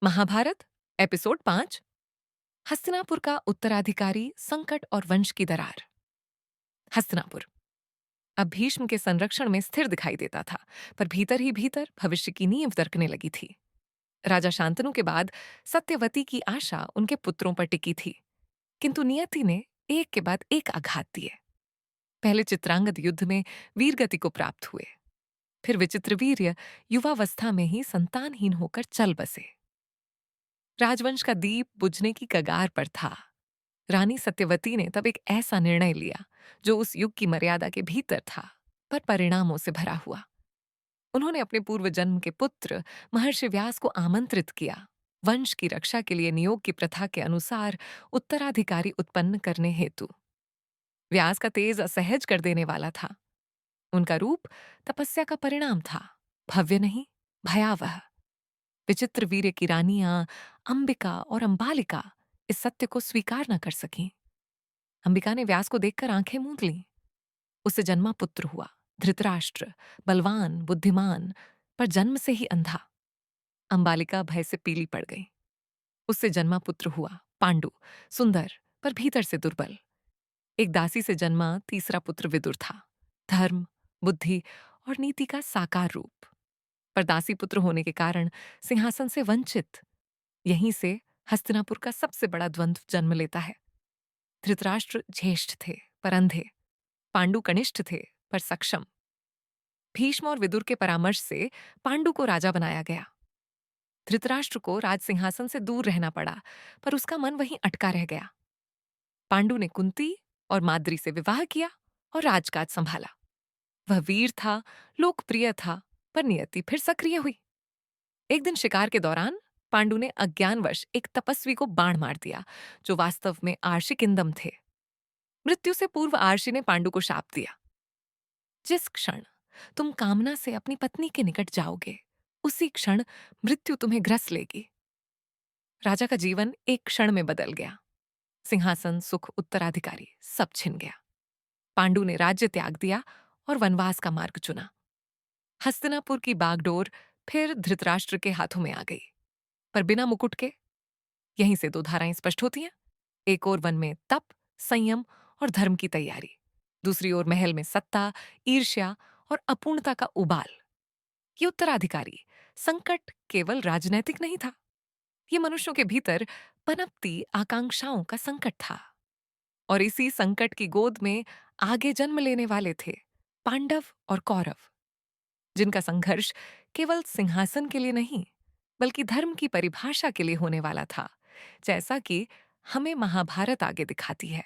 Mahabharat episode 5। Hastinapur का उत्तराधिकारी, संकट और वंश की दरार। हस्तिनापुर अब भीष्म के संरक्षण में स्थिर दिखाई देता था, पर भीतर ही भीतर भविष्य की नींव दरकने लगी थी। राजा शांतनु के बाद सत्यवती की आशा उनके पुत्रों पर टिकी थी, किंतु नियति ने एक के बाद एक आघात दिए। पहले चित्रांगद युद्ध में वीरगति को प्राप्त हुए, फिर विचित्र वीर्य युवावस्था में ही संतानहीन होकर चल बसे। राजवंश का दीप बुझने की कगार पर था। रानी सत्यवती ने तब एक ऐसा निर्णय लिया जो उस युग की मर्यादा के भीतर था, पर परिणामों से भरा हुआ। उन्होंने अपने पूर्व जन्म के पुत्र महर्षि व्यास को आमंत्रित किया, वंश की रक्षा के लिए नियोग की प्रथा के अनुसार उत्तराधिकारी उत्पन्न करने हेतु। व्यास का तेज असहज कर देने वाला था। उनका रूप तपस्या का परिणाम था, भव्य नहीं, भयावह। विचित्र वीर्य की रानियां अंबिका और अंबालिका इस सत्य को स्वीकार न कर सकीं। अंबिका ने व्यास को देखकर आंखें मूंद लीं। उससे जन्मा पुत्र हुआ धृतराष्ट्र, बलवान, बुद्धिमान, पर जन्म से ही अंधा। अंबालिका भय से पीली पड़ गई। उससे जन्मा पुत्र हुआ पांडु, सुंदर पर भीतर से दुर्बल। एक दासी से जन्मा तीसरा पुत्र विदुर था, धर्म, बुद्धि और नीति का साकार रूप, पर दासी पुत्र होने के कारण सिंहासन से वंचित। यहीं से हस्तिनापुर का सबसे बड़ा द्वंद्व जन्म लेता है। धृतराष्ट्र ज्येष्ठ थे पर अंधे, पांडु कनिष्ठ थे पर सक्षम। भीष्म और विदुर के परामर्श से पांडु को राजा बनाया गया। धृतराष्ट्र को राज सिंहासन से दूर रहना पड़ा, पर उसका मन वहीं अटका रह गया। पांडु ने कुंती और माद्री से विवाह किया और राजकाज संभाला। वह वीर था, लोकप्रिय था, पर नियति फिर सक्रिय हुई। एक दिन शिकार के दौरान पांडु ने अज्ञानवश एक तपस्वी को बाण मार दिया, जो वास्तव में आर्षि किंदम थे। मृत्यु से पूर्व आर्षि ने पांडु को शाप दिया, जिस क्षण तुम कामना से अपनी पत्नी के निकट जाओगे, उसी क्षण मृत्यु तुम्हें ग्रस लेगी। राजा का जीवन एक क्षण में बदल गया। सिंहासन, सुख, उत्तराधिकारी सब छिन गया। पांडु ने राज्य त्याग दिया और वनवास का मार्ग चुना। हस्तिनापुर की बागडोर फिर धृतराष्ट्र के हाथों में आ गई, पर बिना मुकुट के। यहीं से दो धाराएं स्पष्ट होती हैं। एक ओर वन में तप, संयम और धर्म की तैयारी, दूसरी ओर महल में सत्ता, ईर्ष्या और अपूर्णता का उबाल। ये उत्तराधिकारी संकट केवल राजनैतिक नहीं था, ये मनुष्यों के भीतर पनपती आकांक्षाओं का संकट था। और इसी संकट की गोद में आगे जन्म लेने वाले थे पांडव और कौरव, जिनका संघर्ष केवल सिंहासन के लिए नहीं, बल्कि धर्म की परिभाषा के लिए होने वाला था, जैसा कि हमें महाभारत आगे दिखाती है।